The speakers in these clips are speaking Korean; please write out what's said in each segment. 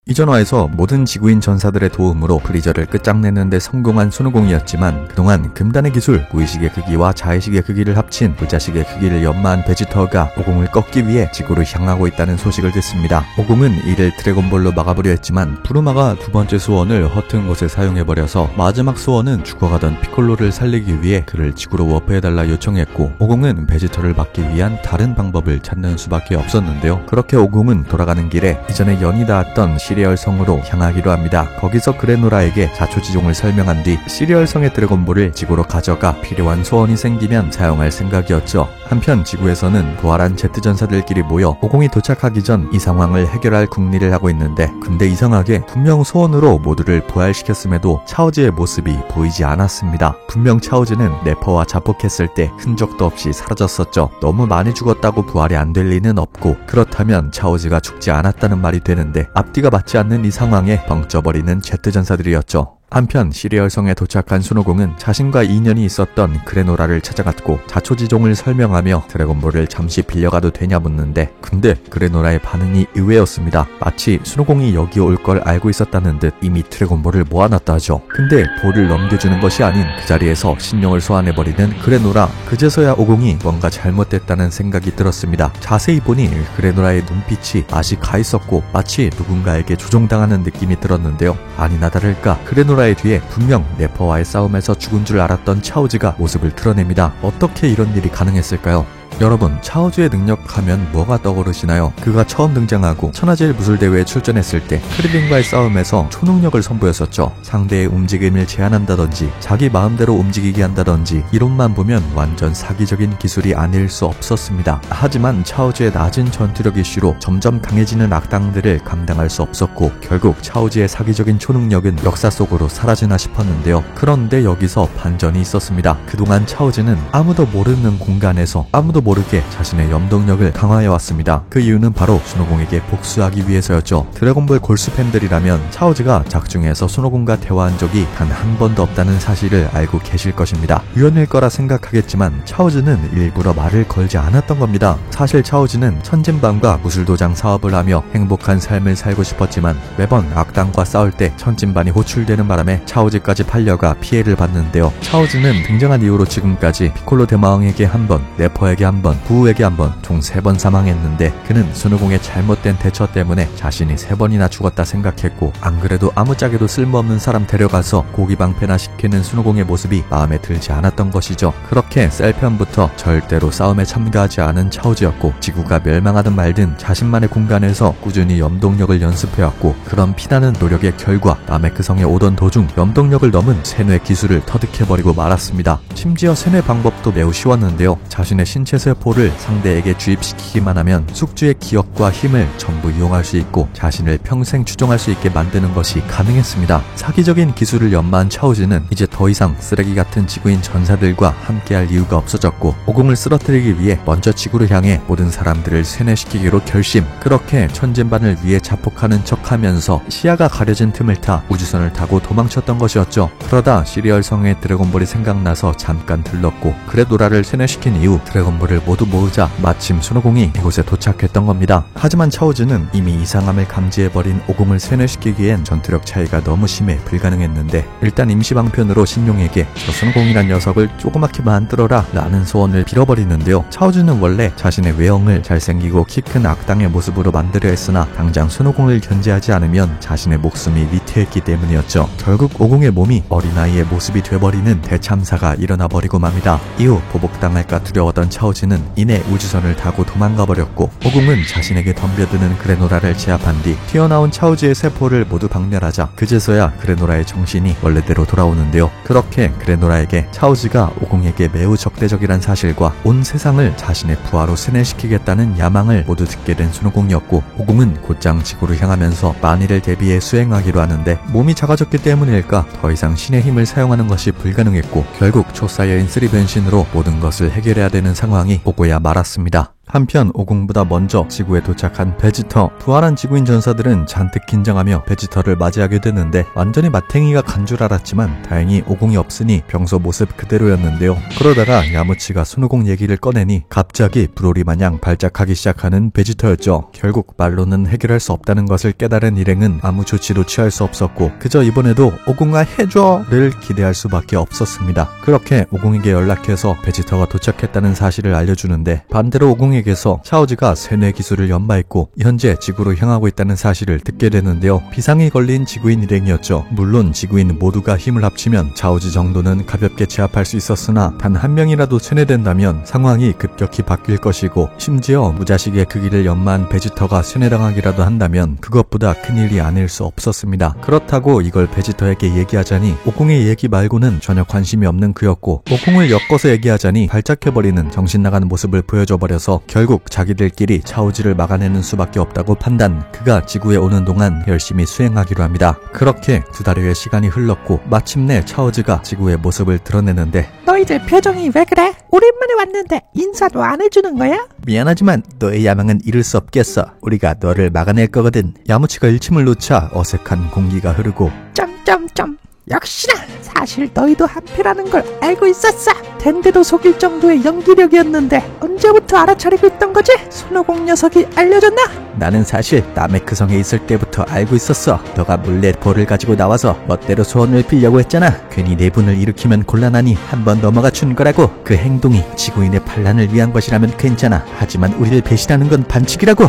이전 화에서 모든 지구인 전사들의 도움으로 프리저를 끝장내는 데 성공한 손오공이었지만 그동안 금단의 기술, 무의식의 크기와 자의식의 크기를 합친 부자식의 크기를 연마한 베지터가 오공을 꺾기 위해 지구로 향하고 있다는 소식을 듣습니다. 오공은 이를 드래곤볼로 막아보려 했지만 푸르마가 두 번째 소원을 허튼 곳에 사용해버려서 마지막 소원은 죽어가던 피콜로를 살리기 위해 그를 지구로 워프해달라 요청했고 오공은 베지터를 막기 위한 다른 방법을 찾는 수밖에 없었는데요. 그렇게 오공은 돌아가는 길에 이전에 연이 닿았던 시리얼 성으로 향하기로 합니다. 거기서 그레노라에게 자초지종을 설명한 뒤 시리얼 성의 드래곤볼을 지구로 가져가 필요한 소원이 생기면 사용할 생각이었죠. 한편 지구에서는 부활한 제트전사들끼리 모여 오공이 도착하기 전 이 상황을 해결할 궁리를 하고 있는데 근데 이상하게 분명 소원으로 모두를 부활시켰음에도 차오즈의 모습이 보이지 않았습니다. 분명 차오즈는 네퍼와 자폭했을 때 흔적도 없이 사라졌었죠. 너무 많이 죽었다고 부활이 안 될 리는 없고 그렇다면 차오즈가 죽지 않았다는 말이 되는데 앞뒤가 맞지 않는 이 상황에 벙쪄버리는 제트전사들이었죠. 한편 시리얼 성에 도착한 손오공은 자신과 인연이 있었던 그레노라를 찾아갔고 자초지종을 설명하며 드래곤볼을 잠시 빌려가도 되냐 묻는데 근데 그레노라의 반응이 의외였습니다. 마치 손오공이 여기 올 걸 알고 있었다는 듯 이미 드래곤볼을 모아놨다 하죠. 근데 볼을 넘겨주는 것이 아닌 그 자리에서 신용을 소환해버리는 그레노라. 그제서야 오공이 뭔가 잘못됐다는 생각이 들었습니다. 자세히 보니 그레노라의 눈빛이 맛이 가있었고 마치 누군가에게 조종당하는 느낌이 들었는데요. 아니나 다를까 그레노라 의 뒤에 분명 네퍼와의 싸움에서 죽은 줄 알았던 차오즈가 모습을 드러냅니다. 어떻게 이런 일이 가능했을까요? 여러분, 차오즈의 능력하면 뭐가 떠오르시나요? 그가 처음 등장하고 천하제일 무술대회에 출전했을 때 크릴린과의 싸움에서 초능력을 선보였었죠. 상대의 움직임을 제한한다든지 자기 마음대로 움직이게 한다든지 이론만 보면 완전 사기적인 기술이 아닐 수 없었습니다. 하지만 차오즈의 낮은 전투력 이슈로 점점 강해지는 악당들을 감당할 수 없었고 결국 차오즈의 사기적인 초능력은 역사 속으로 사라지나 싶었는데요. 그런데 여기서 반전이 있었습니다. 그동안 차오즈는 아무도 모르는 공간에서 아무도 모르게 자신의 염동력을 강화해왔습니다. 그 이유는 바로 손오공에게 복수하기 위해서였죠. 드래곤볼 골수 팬들이라면 차오즈가 작중에서 손오공과 대화한 적이 단 한 번도 없다는 사실을 알고 계실 것입니다. 우연일 거라 생각하겠지만 차오즈는 일부러 말을 걸지 않았던 겁니다. 사실 차오즈는 천진반과 무술도장 사업을 하며 행복한 삶을 살고 싶었지만 매번 악당과 싸울 때 천진반이 호출되는 바람에 차오즈까지 팔려가 피해를 봤는데요. 차오즈는 등장한 이후로 지금까지 피콜로 대마왕에게 한 번, 네퍼에게 한 번, 부우에게 한 번, 총 3번 사망했는데 그는 손오공의 잘못된 대처 때문에 자신이 3번이나 죽었다 생각했고 안 그래도 아무짝에도 쓸모없는 사람 데려가서 고기방패나 시키는 손오공의 모습이 마음에 들지 않았던 것이죠. 그렇게 셀편부터 절대로 싸움에 참가하지 않은 차오즈였고 지구가 멸망하든 말든 자신만의 공간에서 꾸준히 염동력을 연습해왔고 그런 피나는 노력의 결과 남의 그 성에 오던 도중 염동력을 넘은 세뇌 기술을 터득해버리고 말았습니다. 심지어 세뇌 방법도 매우 쉬웠는데요. 자신의 신체 세포를 상대에게 주입시키기만 하면 숙주의 기억과 힘을 전부 이용할 수 있고 자신을 평생 추종할 수 있게 만드는 것이 가능했습니다. 사기적인 기술을 연마한 차오즈는 이제 더 이상 쓰레기 같은 지구인 전사들과 함께할 이유가 없어졌고 오공을 쓰러뜨리기 위해 먼저 지구를 향해 모든 사람들을 세뇌시키기로 결심. 그렇게 천진반을 위해 자폭하는 척하면서 시야가 가려진 틈을 타 우주선을 타고 도망쳤던 것이었죠. 그러다 시리얼 성의 드래곤볼이 생각나서 잠깐 들렀고 그레노라를 세뇌시킨 이후 드래곤볼을 모두 모으자 마침 손오공이 이곳에 도착했던 겁니다. 하지만 차오즈는 이미 이상함을 감지해버린 오공을 세뇌시키기엔 전투력 차이가 너무 심해 불가능했는데 일단 임시방편으로 신용에게 저 손오공이란 녀석을 조그맣게 만들어라 라는 소원을 빌어버리는데요. 차오즈는 원래 자신의 외형을 잘생기고 키 큰 악당의 모습으로 만들려 했으나 당장 손오공을 견제하지 않으면 자신의 목숨이 위태했기 때문이었죠. 결국 오공의 몸이 어린아이의 모습이 돼버리는 대참사가 일어나버리고 맙니다. 이후 보복당할까 두려웠던 차오즈는 이내 우주선을 타고 도망가버렸고 오공은 자신에게 덤벼드는 그레노라를 제압한 뒤 튀어나온 차오즈의 세포를 모두 박멸하자 그제서야 그레노라의 정신이 원래대로 돌아오는데요. 그렇게 그레노라에게 차오즈가 오공에게 매우 적대적이란 사실과 온 세상을 자신의 부하로 세뇌시키겠다는 야망을 모두 듣게 된 손오공이었고 오공은 곧장 지구를 향하면서 만일을 대비해 수행하기로 하는데 몸이 작아졌기 때문일까 더 이상 신의 힘을 사용하는 것이 불가능했고 결국 초사이어인 3 변신으로 모든 것을 해결해야 되는 상황이 오고야 말았습니다. 한편 오공보다 먼저 지구에 도착한 베지터. 부활한 지구인 전사들은 잔뜩 긴장하며 베지터를 맞이하게 되는데 완전히 마탱이가 간 줄 알았지만 다행히 오공이 없으니 평소 모습 그대로였는데요. 그러다가 야무치가 손오공 얘기를 꺼내니 갑자기 브로리 마냥 발작하기 시작하는 베지터였죠. 결국 말로는 해결할 수 없다는 것을 깨달은 일행은 아무 조치도 취할 수 없었고 그저 이번에도 오공아 해줘를 기대할 수밖에 없었습니다. 그렇게 오공에게 연락해서 베지터가 도착했다는 사실을 알려주는데 반대로 오공에게서 차오즈가 세뇌 기술을 연마했고 현재 지구로 향하고 있다는 사실을 듣게 되는데요. 비상이 걸린 지구인 일행이었죠. 물론 지구인 모두가 힘을 합치면 차오즈 정도는 가볍게 제압할 수 있었으나 단 한 명이라도 세뇌된다면 상황이 급격히 바뀔 것이고 심지어 무자식의 크기를 연마한 베지터가 세뇌당하기라도 한다면 그것보다 큰일이 아닐 수 없었습니다. 그렇다고 이걸 베지터에게 얘기하자니 오공의 얘기 말고는 전혀 관심이 없는 그였고 오공을 엮어서 얘기하자니 발작해버리는 정신나간 모습을 보여줘버려서 결국 자기들끼리 차오즈를 막아내는 수밖에 없다고 판단. 그가 지구에 오는 동안 열심히 수행하기로 합니다. 그렇게 2달여의 시간이 흘렀고 마침내 차오즈가 지구의 모습을 드러내는데 너희들 표정이 왜 그래? 오랜만에 왔는데 인사도 안 해주는 거야? 미안하지만 너의 야망은 이룰 수 없겠어. 우리가 너를 막아낼 거거든. 야무치가 일침을 놓자 어색한 공기가 흐르고 점점점 역시나 사실 너희도 한패라는 걸 알고 있었어. 댄데도 속일 정도의 연기력이었는데 언제부터 알아차리고 있던 거지? 손오공 녀석이 알려줬나? 나는 사실 나메크성에 있을 때부터 알고 있었어. 너가 몰래 볼을 가지고 나와서 멋대로 소원을 빌려고 했잖아. 괜히 내분을 일으키면 곤란하니 한번 넘어가 준 거라고. 그 행동이 지구인의 반란을 위한 것이라면 괜찮아. 하지만 우리를 배신하는 건 반칙이라고.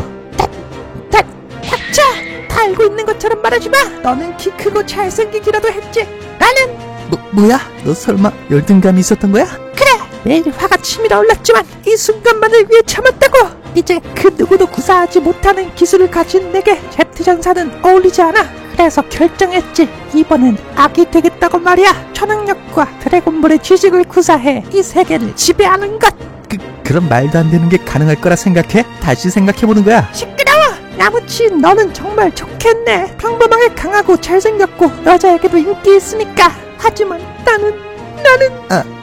닥쳐! 다 알고 있는 것처럼 말하지 마. 너는 키 크고 잘생기기라도 했지. 나는 뭐야? 너 설마 열등감이 있었던 거야? 그래! 매일 화가 치밀어 올랐지만 이 순간만을 위해 참았다고. 이제 그 누구도 구사하지 못하는 기술을 가진 내게 제트전사는 어울리지 않아. 그래서 결정했지. 이번엔 악이 되겠다고 말이야. 초능력과 드래곤볼의 지식을 구사해 이 세계를 지배하는 것. 그런 말도 안 되는 게 가능할 거라 생각해? 다시 생각해보는 거야. 시끄러워! 야무치 너는 정말 좋겠네. 평범하게 강하고 잘생겼고 여자에게도 인기 있으니까. 하지만 나는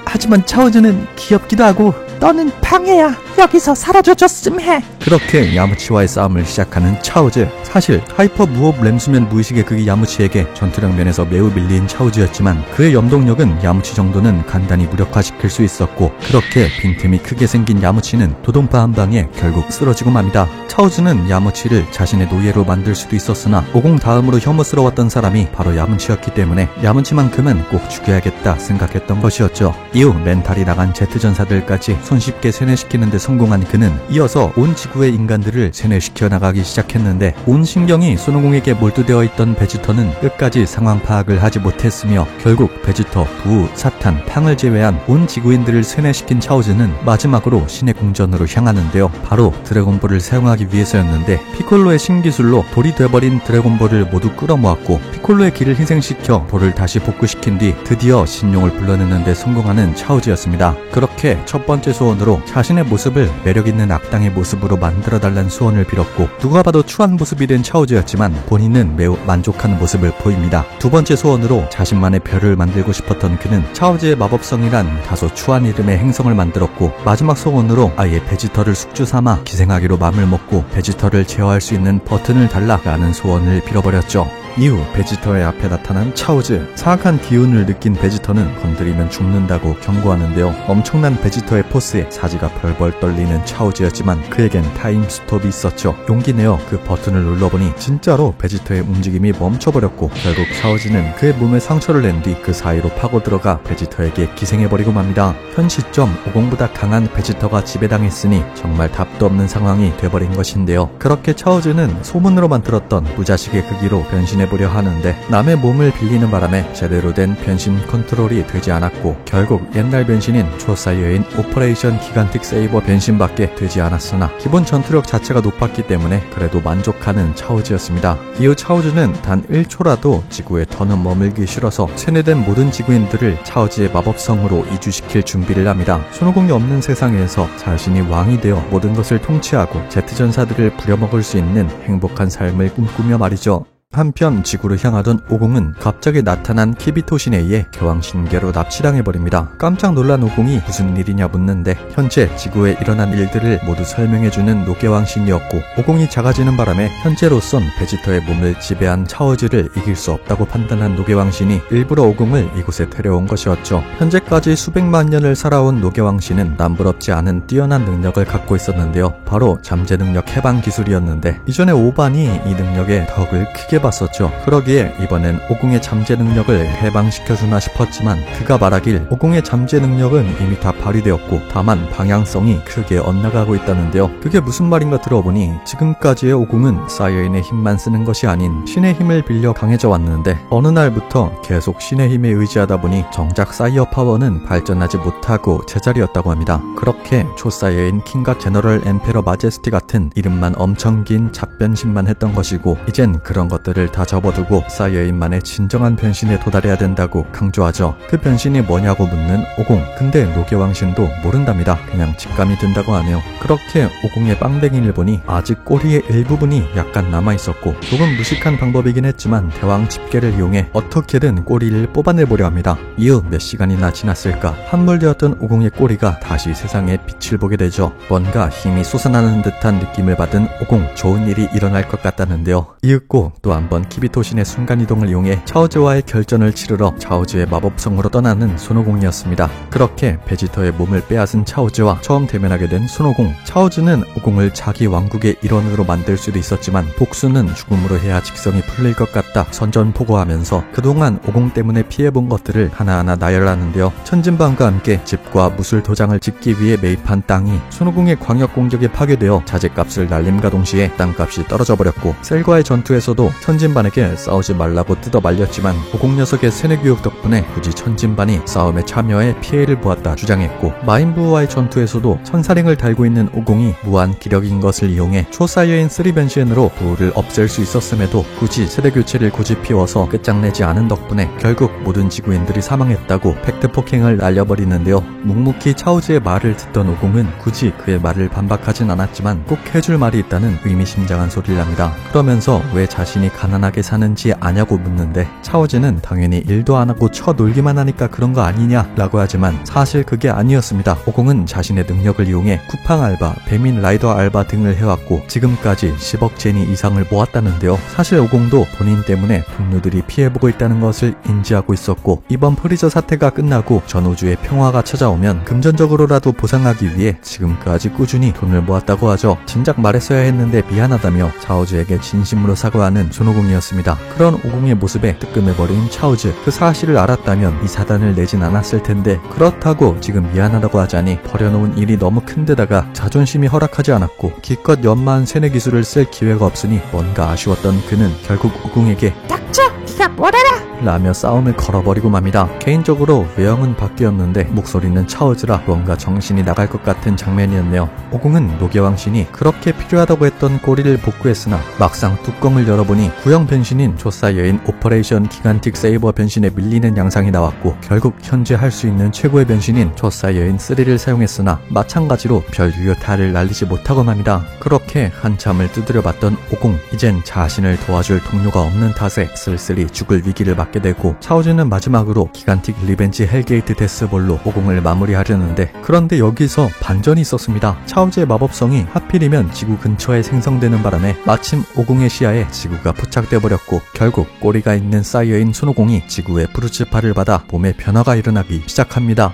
하지만 차오즈는 귀엽기도 하고 너는 방해야. 여기서 사라져줬음 해. 그렇게 야무치와의 싸움을 시작하는 차오즈. 사실 하이퍼 무호흡 램수면 무의식의 극이 야무치에게 전투력 면에서 매우 밀린 차오즈였지만 그의 염동력은 야무치 정도는 간단히 무력화시킬 수 있었고 그렇게 빈틈이 크게 생긴 야무치는 도동파 한 방에 결국 쓰러지고 맙니다. 차오즈는 야무치를 자신의 노예로 만들 수도 있었으나 오공 다음으로 혐오스러웠던 사람이 바로 야무치였기 때문에 야무치만큼은 꼭 죽여야겠다 생각했던 것이었죠. 이후 멘탈이 나간 제트전사들까지 손쉽게 세뇌시키는 데 성공한 그는 이어서 온 지구의 인간들을 세뇌시켜 나가기 시작했는데 온 신경이 손오공에게 몰두되어 있던 베지터는 끝까지 상황 파악을 하지 못했으며 결국 베지터, 부, 사탄, 팡을 제외한 온 지구인들을 세뇌시킨 차오즈는 마지막으로 신의 궁전으로 향하는데요. 바로 드래곤볼을 사용하기 위해서였는데 피콜로의 신기술로 돌이 돼버린 드래곤볼을 모두 끌어모았고 피콜로의 길을 희생시켜 볼을 다시 복구시킨 뒤 드디어 신용을 불러내는 데 성공하는 차오즈였습니다. 그렇게 첫 번째 소원으로 자신의 모습을 매력있는 악당의 모습으로 만들어달라는 소원을 빌었고 누가 봐도 추한 모습이 된 차오즈였지만 본인은 매우 만족하는 모습을 보입니다. 두 번째 소원으로 자신만의 별을 만들고 싶었던 그는 차오즈의 마법성이란 다소 추한 이름의 행성을 만들었고 마지막 소원으로 아예 베지터를 숙주 삼아 기생하기로 맘을 먹고 베지터를 제어할 수 있는 버튼을 달라라는 소원을 빌어버렸죠. 이후 베지터의 앞에 나타난 차오즈. 사악한 기운을 느낀 베지터는 건드리면 죽는다고 경고하는데요. 엄청난 베지터의 포스에 사지가 벌벌 떨리는 차오즈였지만 그에겐 타임스톱이 있었죠. 용기 내어 그 버튼을 눌러보니 진짜로 베지터의 움직임이 멈춰버렸고 결국 차오즈는 그의 몸에 상처를 낸 뒤 그 사이로 파고들어가 베지터에게 기생해버리고 맙니다. 현 시점 오공보다 강한 베지터가 지배당했으니 정말 답도 없는 상황이 돼버린 것인데요. 그렇게 차오즈는 소문으로만 들었던 무자식의 크기로 변신해보려 하는데 남의 몸을 빌리는 바람에 제대로 된 변신 컨트롤이 되지 않았고 결국 옛날 변신인 초사이어인 오퍼레이션 기간틱 세이버 변신밖에 되지 않았으나 기본 전투력 자체가 높았기 때문에 그래도 만족하는 차오즈였습니다. 이후 차오즈는 단 1초라도 지구에 더는 머물기 싫어서 세뇌된 모든 지구인들을 차오즈의 마법성으로 이주시킬 준비를 합니다. 손오공이 없는 세상에서 자신이 왕이 되어 모든 것을 통치하고 제트전사들을 부려먹을 수 있는 행복한 삶을 꿈꾸며 말이죠. 한편 지구로 향하던 오공은 갑자기 나타난 키비토신에 의해 개왕신계로 납치당해버립니다. 깜짝 놀란 오공이 무슨 일이냐 묻는데 현재 지구에 일어난 일들을 모두 설명해주는 노개왕신이었고, 오공이 작아지는 바람에 현재로선 베지터의 몸을 지배한 차오즈를 이길 수 없다고 판단한 노개왕신이 일부러 오공을 이곳에 데려온 것이었죠. 현재까지 수백만 년을 살아온 노개왕신은 남부럽지 않은 뛰어난 능력을 갖고 있었는데요. 바로 잠재 능력 해방 기술이었는데 이전에 오반이 이 능력의 덕을 크게 봤었죠. 그러기에 이번엔 오공의 잠재 능력을 해방시켜주나 싶었지만 그가 말하길 오공의 잠재 능력은 이미 다 발휘되었고 다만 방향성이 크게 엇나가고 있다는데요. 그게 무슨 말인가 들어보니 지금까지의 오공은 사이어인의 힘만 쓰는 것이 아닌 신의 힘을 빌려 강해져 왔는데 어느 날부터 계속 신의 힘에 의지하다 보니 정작 사이어 파워는 발전하지 못하고 제자리였다고 합니다. 그렇게 초사이어인 킹과 제너럴 엠페러 마제스티 같은 이름만 엄청 긴 잡변신만 했던 것이고 이젠 그런 것들을 다 접어두고 사이어인만의 진정한 변신에 도달해야 된다고 강조하죠. 그 변신이 뭐냐고 묻는 오공. 근데 노개왕신도 모른답니다. 그냥 직감이 든다고 하네요. 그렇게 오공의 빵댕이를 보니 아직 꼬리의 일부분이 약간 남아있었고 조금 무식한 방법이긴 했지만 대왕 집게를 이용해 어떻게든 꼬리를 뽑아내보려 합니다. 이후 몇 시간이나 지났을까 함몰되었던 오공의 꼬리가 다시 세상에 빛을 보게 되죠. 뭔가 힘이 솟아나는 듯한 느낌을 받은 오공. 좋은 일이 일어날 것 같다는데요. 이윽고 또 한번 키비토신의 순간이동을 이용해 차오즈와의 결전을 치르러 차오즈의 마법성으로 떠나는 손오공이었습니다. 그렇게 베지터의 몸을 빼앗은 차오즈와 처음 대면하게 된 손오공. 차오즈는 오공을 자기 왕국의 일원으로 만들 수도 있었지만 복수는 죽음으로 해야 직성이 풀릴 것 같다 선전포고하면서 그동안 오공 때문에 피해본 것들을 하나하나 나열하는데요. 천진반과 함께 집과 무술 도장을 짓기 위해 매입한 땅이 손오공의 광역 공격에 파괴되어 자재값을 날림과 동시에 땅값이 떨어져 버렸고, 셀과의 전투에서도 천진반에게 싸우지 말라고 뜯어 말렸지만 오공 녀석의 세뇌교육 덕분에 굳이 천진반이 싸움에 참여해 피해를 보았다 주장했고, 마인부와의 전투에서도 천사링을 달고 있는 오공이 무한 기력인 것을 이용해 초사이어인 3 변신으로 부를 없앨 수 있었음에도 굳이 세대교체를 고집 피워서 끝장내지 않은 덕분에 결국 모든 지구인들이 사망했다고 팩트 폭행을 날려버리는데요. 묵묵히 차오즈의 말을 듣던 오공은 굳이 그의 말을 반박하진 않았지만 꼭 해줄 말이 있다는 의미심장한 소리를 합니다. 그러면서 왜 자신이 가난하게 사는지 아냐고 묻는데 차오즈는 당연히 일도 안 하고 쳐놀기만 하니까 그런 거 아니냐 라고 하지만 사실 그게 아니었습니다. 오공은 자신의 능력을 이용해 쿠팡 알바, 배민 라이더 알바 등을 해왔고 지금까지 10억 제니 이상을 모았다는데요. 사실 오공도 본인 때문에 동료들이 피해보고 있다는 것을 인지하고 있었고 이번 프리저 사태가 끝나고 전 우주의 평화가 찾아오면 금전적으로라도 보상하기 위해 지금까지 꾸준히 돈을 모았다고 하죠. 진작 말했어야 했는데 미안하다며 차오즈에게 진심으로 사과하는 손오공이었습니다. 그런 오공의 모습에 뜨끔해버린 차오즈. 그 사실을 알았다면 이 사단을 내진 않았을 텐데 그렇다고 지금 미안하다고 하자니 버려놓은 일이 너무 큰데다가 자존심이 허락하지 않았고 기껏 연마한 세뇌 기술을 쓸 기회가 없으니 뭔가 아쉬웠던 그는 결국 오공에게 닥쳐! 네가 뭘 알아! 라며 싸움을 걸어버리고 맙니다. 개인적으로 외형은 바뀌었는데 목소리는 차오즈라 뭔가 정신이 나갈 것 같은 장면이었네요. 오공은 노개왕신이 그렇게 필요하다고 했던 꼬리를 복구했으나 막상 뚜껑을 열어보니 구형 변신인 초사이어인 오퍼레이션 기간틱 세이버 변신에 밀리는 양상이 나왔고 결국 현재 할 수 있는 최고의 변신인 초사이어인 3를 사용했으나 마찬가지로 별 유효타를 날리지 못하고 맙니다. 그렇게 한참을 두드려봤던 오공. 이젠 자신을 도와줄 동료가 없는 탓에 쓸쓸히 죽을 위기를 맞게 되고 차오즈는 마지막으로 기간틱 리벤지 헬게이트 데스볼로 오공을 마무리하려는데 그런데 여기서 반전이 있었습니다. 차오즈의 마법성이 하필이면 지구 근처에 생성되는 바람에 마침 오공의 시야에 지구가 포착돼 버렸고 결국 꼬리가 있는 사이어인 손오공이 지구의 푸르츠파를 받아 몸에 변화가 일어나기 시작합니다.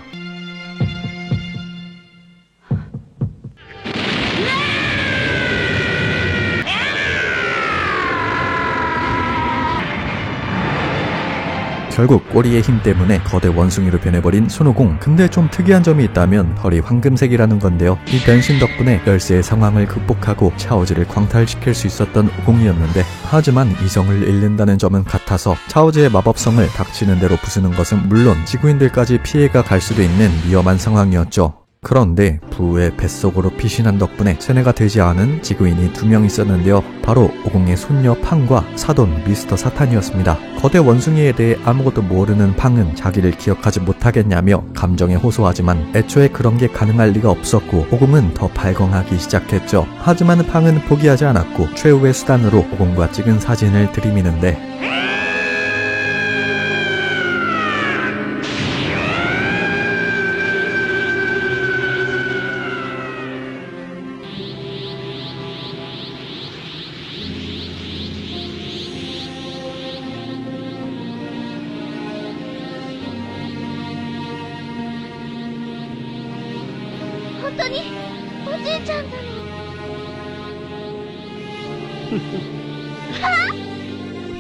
결국 꼬리의 힘 때문에 거대 원숭이로 변해버린 손오공. 근데 좀 특이한 점이 있다면 털이 황금색이라는 건데요. 이 변신 덕분에 열쇠의 상황을 극복하고 차오즈를 광탈시킬 수 있었던 오공이었는데 하지만 이성을 잃는다는 점은 같아서 차오즈의 마법성을 닥치는 대로 부수는 것은 물론 지구인들까지 피해가 갈 수도 있는 위험한 상황이었죠. 그런데 부의 뱃속으로 피신한 덕분에 세뇌가 되지 않은 지구인이 2명 있었는데요. 바로 오공의 손녀 팡과 사돈 미스터 사탄이었습니다. 거대 원숭이에 대해 아무것도 모르는 팡은 자기를 기억하지 못하겠냐며 감정에 호소하지만 애초에 그런 게 가능할 리가 없었고 오공은 더 발광하기 시작했죠. 하지만 팡은 포기하지 않았고 최후의 수단으로 오공과 찍은 사진을 들이미는데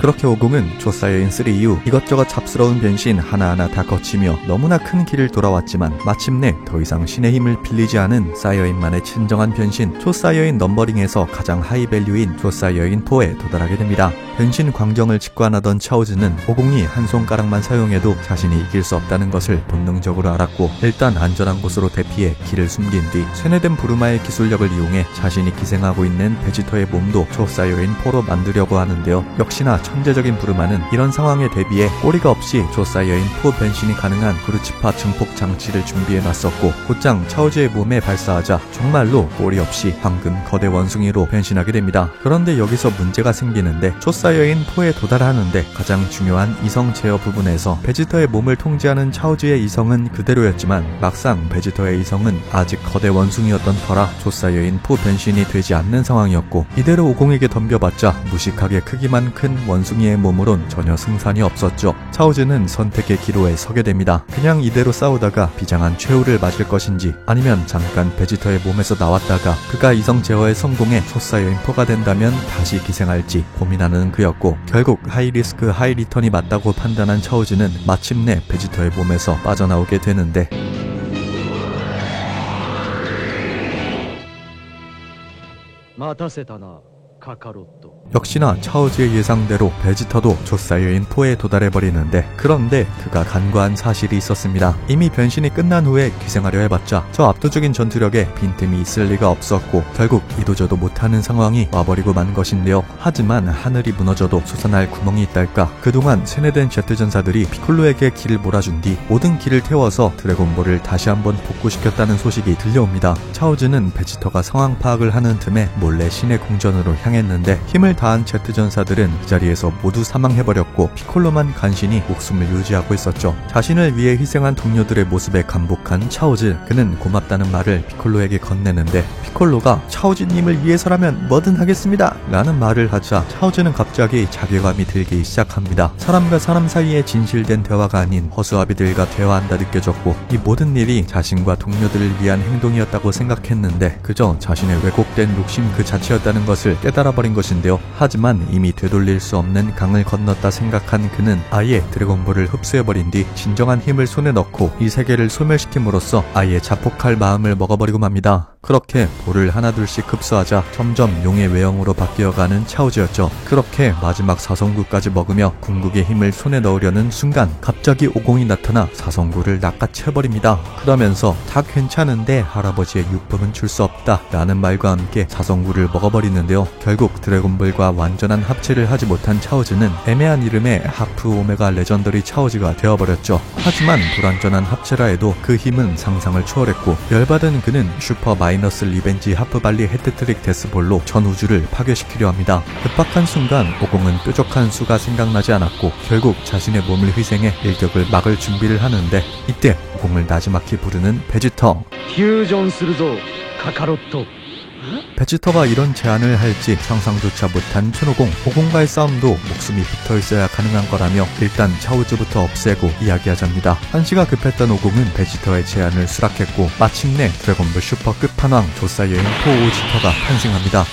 그렇게 오공은 조사여인 3 이후 이것저것 잡스러운 변신 하나하나 다 거치며 너무나 큰 길을 돌아왔지만 마침내 더 이상 신의 힘을 빌리지 않은 사이어인만의 진정한 변신 조사여인 넘버링에서 가장 하이밸류인 조사여인 4에 도달하게 됩니다. 변신 광경을 직관하던 차오즈는 오공이 한 손가락만 사용해도 자신이 이길 수 없다는 것을 본능적으로 알았고 일단 안전한 곳으로 대피해 길을 숨긴 뒤 세뇌된 부르마의 기술력을 이용해 자신이 기생하고 있는 베지터의 몸도 조사여인 4로 만들려고 하는데요. 역시나 천재적인 부르마는 이런 상황에 대비해 꼬리가 없이 조사여인 4 변신이 가능한 그루치파 증폭 장치를 준비해놨었고 곧장 차오즈의 몸에 발사하자 정말로 꼬리 없이 황금 거대 원숭이로 변신하게 됩니다. 그런데 여기서 문제가 생기는데 조사여인 4에 도달하는데 가장 중요한 이성 제어 부분에서 베지터의 몸을 통제하는 차오즈의 이성은 그대로였지만 막상 베지터의 이성은 아직 거대 원숭이였던 터라 조사여인 4 변신이 되지 않는 상황이었고 이대로 오공에게 덤벼봤자 무식하게 크기만 큰 원숭이의 몸으론 전혀 승산이 없었죠. 차오즈는 선택의 기로에 서게 됩니다. 그냥 이대로 싸우다가 비장한 최후를 맞을 것인지 아니면 잠깐 베지터의 몸에서 나왔다가 그가 이성 제어에 성공해 조사여인 4가 된다면 다시 기생할지 고민하는 그였고 결국 하이리스크 하이리턴이 맞다고 판단한 차오즈는 마침내 베지터의 몸에서 빠져나오게 되는데 역시나 차오즈의 예상대로 베지터도 조사여인 4에 도달해버리는데 그런데 그가 간과한 사실이 있었습니다. 이미 변신이 끝난 후에 기생하려 해봤자 저 압도적인 전투력에 빈틈이 있을 리가 없었고 결국 이도저도 못하는 상황이 와버리고 만 것인데요. 하지만 하늘이 무너져도 솟아날 구멍이 있달까 그동안 세뇌된 제트전사들이 피콜로에게 길을 몰아준 뒤 모든 길을 태워서 드래곤볼을 다시 한번 복구시켰다는 소식이 들려옵니다. 차오즈는 베지터가 상황 파악을 하는 틈에 몰래 신의 궁전으로 향했는데 힘을 다한 제트전사들은 그 자리에서 모두 사망해버렸고 피콜로만 간신히 목숨을 유지하고 있었죠. 자신을 위해 희생한 동료들의 모습에 감복한 차오즈 그는 고맙다는 말을 피콜로에게 건네는데 피콜로가 차오즈님을 위해서라면 뭐든 하겠습니다 라는 말을 하자 차오즈는 갑자기 자괴감이 들기 시작합니다. 사람과 사람 사이에 진실된 대화가 아닌 허수아비들과 대화한다 느껴졌고 이 모든 일이 자신과 동료들을 위한 행동이었다고 생각했는데 그저 자신의 왜곡된 욕심 그 자체였다는 것을 깨달아버린 것인데요. 하지만 이미 되돌릴 수 없는 강을 건넜다 생각한 그는 아예 드래곤볼을 흡수해버린 뒤 진정한 힘을 손에 넣고 이 세계를 소멸시킴으로써 아예 자폭할 마음을 먹어버리고 맙니다. 그렇게 볼을 하나둘씩 흡수하자 점점 용의 외형으로 바뀌어가는 차오즈였죠. 그렇게 마지막 사성구까지 먹으며 궁극의 힘을 손에 넣으려는 순간 갑자기 오공이 나타나 사성구를 낚아채버립니다. 그러면서 다 괜찮은데 할아버지의 유품은 줄 수 없다 라는 말과 함께 사성구를 먹어버리는데요. 결국 드래곤볼과 완전한 합체를 하지 못한 차오즈는 애매한 이름의 하프 오메가 레전더리 차오즈가 되어버렸죠. 하지만 불완전한 합체라 해도 그 힘은 상상을 초월했고 열받은 그는 슈퍼 마이너스 리벤지 하프발리 헤트트릭 데스볼로 전 우주를 파괴시키려 합니다. 급박한 순간 오공은 뾰족한 수가 생각나지 않았고 결국 자신의 몸을 희생해 일격을 막을 준비를 하는데 이때 오공을 나지막히 부르는 베지터. 베지터가 이런 제안을 할지 상상조차 못한 춘오공, 오공과의 싸움도 목숨이 붙어있어야 가능한 거라며 일단 차오즈부터 없애고 이야기하자입니다. 한시가 급했던 오공은 베지터의 제안을 수락했고 마침내 드래곤볼 슈퍼 끝판왕 조사여인 4 오지터가 탄생합니다.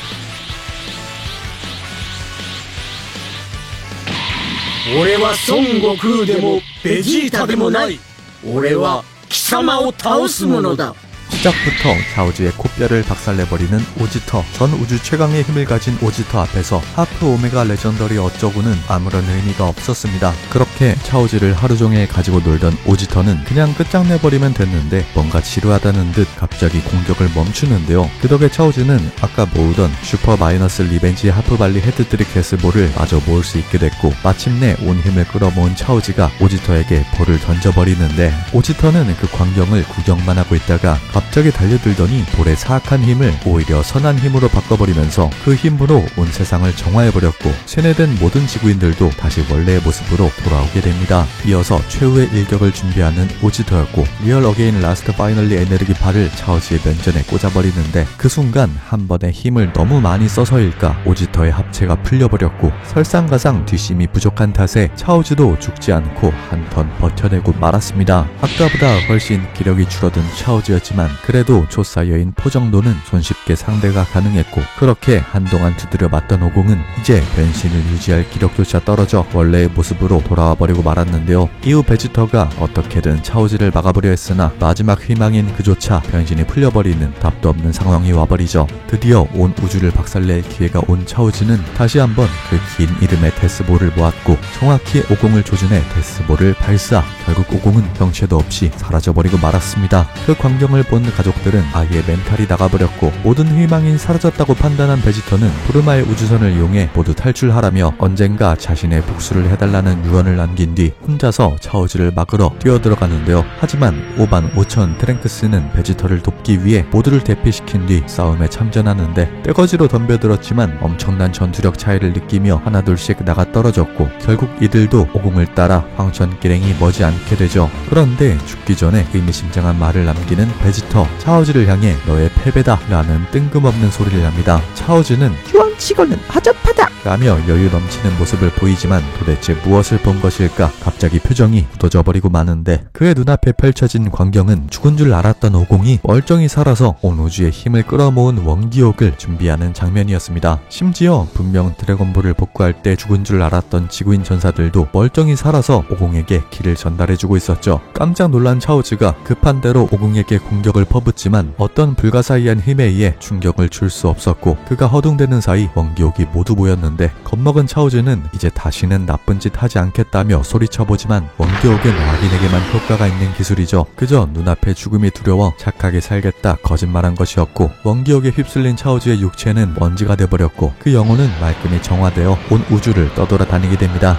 俺は孫悟空でもベジータでもない。俺は貴様を倒すものだ。 시작부터 샤오즈의 코뼈를 박살내버리는 오지터. 전 우주 최강의 힘을 가진 오지터 앞에서 하프 오메가 레전더리 어쩌고는 아무런 의미가 없었습니다. 그렇게 샤오즈를 하루종일 가지고 놀던 오지터는 그냥 끝장내버리면 됐는데 뭔가 지루하다는 듯 갑자기 공격을 멈추는데요. 그 덕에 샤오즈는 아까 모으던 슈퍼 마이너스 리벤지 하프발리 헤드트릭 데스볼을 마저 모을 수 있게 됐고, 마침내 온 힘을 끌어모은 샤오즈가 오지터에게 볼을 던져버리는데, 오지터는 그 광경을 구경만 하고 있다가 갑자기 달려들더니 볼의 사악한 힘을 오히려 선한 힘으로 바꿔버리면서 그 힘으로 온 세상을 정화해버렸고, 세뇌된 모든 지구인들도 다시 원래의 모습으로 돌아오게 됩니다. 이어서 최후의 일격을 준비하는 오지터였고, 리얼 어게인 라스트 파이널리 에너지 발을 샤오즈의 면전에 꽂아버리는데, 그 순간 한 번에 힘을 너무 많이 써서일까 오지터의 합체가 풀려버렸고, 설상가상 뒷심이 부족한 탓에 샤오즈도 죽지 않고 한 턴 버텨내고 말았습니다. 아까보다 훨씬 기력이 줄어든 샤오즈였지만 그래도 초사이어인 포정도는 손쉽게 상대가 가능했고, 그렇게 한동안 두드려 맞던 오공은 이제 변신을 유지할 기력조차 떨어져 원래의 모습으로 돌아와 버리고 말았는데요. 이후 베지터가 어떻게든 샤오즈를 막아보려 했으나 마지막 희망인 그조차 변신이 풀려버리는 답도 없는 상황이 와버리죠. 드디어 온 우주를 박살낼 기회가 온 샤오즈는 다시 한번 그 긴 이름의 데스볼을 모았고 정확히 오공을 조준해 데스볼을 발사. 결국 오공은 형체도 없이 사라져버리고 말았습니다. 그 광경을 본 가족들은 아예 멘탈이 나가버렸고, 모든 희망이 사라졌다고 판단한 베지터는 부르마의 우주선을 이용해 모두 탈출하라며 언젠가 자신의 복수를 해달라는 유언을 남긴 뒤 혼자서 샤오즈를 막으러 뛰어들어가는데요. 하지만 5반 5천 트랭크스는 베지터를 돕기 위해 모두를 대피시킨 뒤 싸움에 참전하는데, 떼거지로 덤벼들었지만 엄청난 전투력 차이를 느끼며 하나둘씩 나가 떨어졌고, 결국 이들도 오공을 따라 황천길행이 머지않게 되죠. 그런데 죽기 전에 의미심장한 말을 남기는 베지터. 샤오즈를 향해 너의 패배다 라는 뜬금없는 소리를 합니다. 샤오즈는 유언치고는 허접하다 라며 여유 넘치는 모습을 보이지만 도대체 무엇을 본 것일까? 갑자기 표정이 굳어져 버리고 마는데, 그의 눈앞에 펼쳐진 광경은 죽은 줄 알았던 오공이 멀쩡히 살아서 온 우주의 힘을 끌어모은 원기옥을 준비하는 장면이었습니다. 심지어 분명 드래곤볼을 복구할 때 죽은 줄 알았던 지구인 전사들도 멀쩡히 살아서 오공에게 길을 전달해주고 있었죠. 깜짝 놀란 샤오즈가 급한 대로 오공에게 공격을 퍼붓지만 어떤 불가사의한 힘에 의해 충격을 줄 수 없었고, 그가 허둥대는 사이 원기옥이 모두 모였는데 겁먹은 샤오즈는 이제 다시는 나쁜 짓 하지 않겠다며 소리쳐보지만 원기옥은 악인에게만 효과가 있는 기술이죠. 그저 눈앞에 죽음이 두려워 착하게 살겠다 거짓말한 것이었고, 원기옥에 휩쓸린 샤오즈의 육체는 먼지가 돼버렸고 그 영혼은 말끔히 정화되어 온 우주를 떠돌아다니게 됩니다.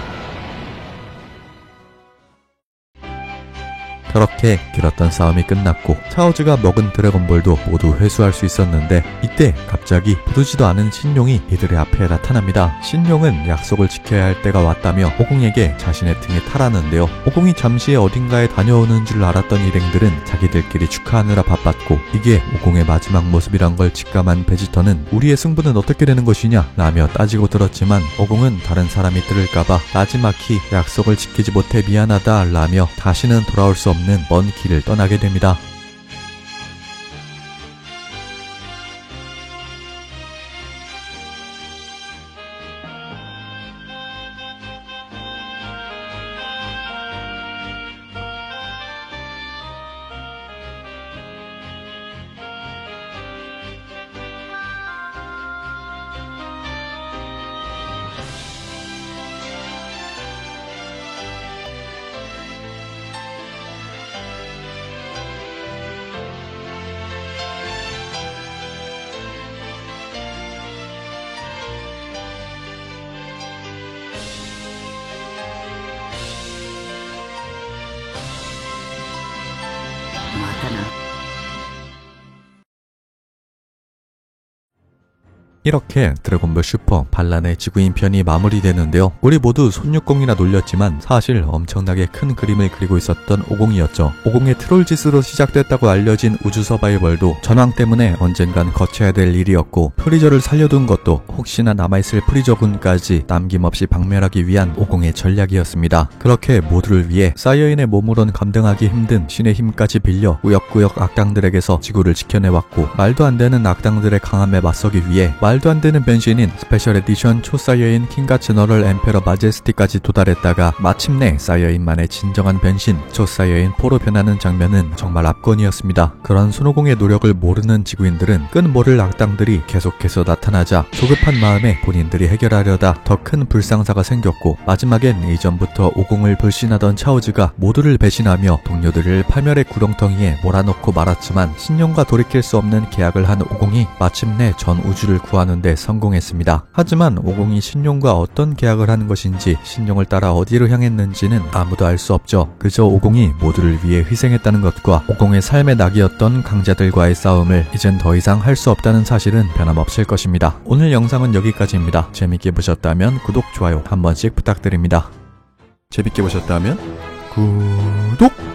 그렇게 길었던 싸움이 끝났고 샤오즈가 먹은 드래곤볼도 모두 회수할 수 있었는데, 이때 갑자기 보지도 않은 신용이 이들의 앞에 나타납니다. 신용은 약속을 지켜야 할 때가 왔다며 오공에게 자신의 등에 타라는데요. 오공이 잠시 어딘가에 다녀오는 줄 알았던 일행들은 자기들끼리 축하하느라 바빴고, 이게 오공의 마지막 모습이란 걸 직감한 베지터는 우리의 승부는 어떻게 되는 것이냐 라며 따지고 들었지만, 오공은 다른 사람이 들을까봐 나지막히 약속을 지키지 못해 미안하다 라며 다시는 돌아올 수 없는 먼 길을 떠나게 됩니다. 이렇게 드래곤볼 슈퍼 반란의 지구인 편이 마무리되는데요. 우리 모두 손육공이나 놀렸지만 사실 엄청나게 큰 그림을 그리고 있었던 오공이었죠. 오공의 트롤짓으로 시작됐다고 알려진 우주 서바이벌도 전황 때문에 언젠간 거쳐야 될 일이었고, 프리저를 살려둔 것도 혹시나 남아있을 프리저군까지 남김없이 박멸하기 위한 오공의 전략이었습니다. 그렇게 모두를 위해 사이어인의 몸으론 감당하기 힘든 신의 힘까지 빌려 꾸역꾸역 악당들에게서 지구를 지켜내왔고, 말도 안 되는 악당들의 강함에 맞서기 위해 말 말도 안 되는 변신인 스페셜 에디션 초사이어인 킹과 제너럴 엠페러 마제스티까지 도달했다가 마침내 사이어인만의 진정한 변신 초사이어인 포로 변하는 장면은 정말 압권이었습니다. 그런 손오공의 노력을 모르는 지구인들은 끈모를 악당들이 계속해서 나타나자 조급한 마음에 본인들이 해결하려다 더 큰 불상사가 생겼고, 마지막엔 이전부터 오공을 불신하던 차오즈가 모두를 배신하며 동료들을 파멸의 구렁텅이에 몰아넣고 말았지만 신용과 돌이킬 수 없는 계약을 한 오공이 마침내 전 우주를 구하는 데 성공했습니다. 하지만 오공이 신용과 어떤 계약을 하는 것인지 신용을 따라 어디로 향했는지는 아무도 알 수 없죠. 그저 오공이 모두를 위해 희생했다는 것과 오공의 삶의 낙이었던 강자들과의 싸움을 이젠 더 이상 할 수 없다는 사실은 변함없을 것입니다. 오늘 영상은 여기까지입니다. 재밌게 보셨다면 구독, 좋아요 한 번씩 부탁드립니다. 재밌게 보셨다면 구독!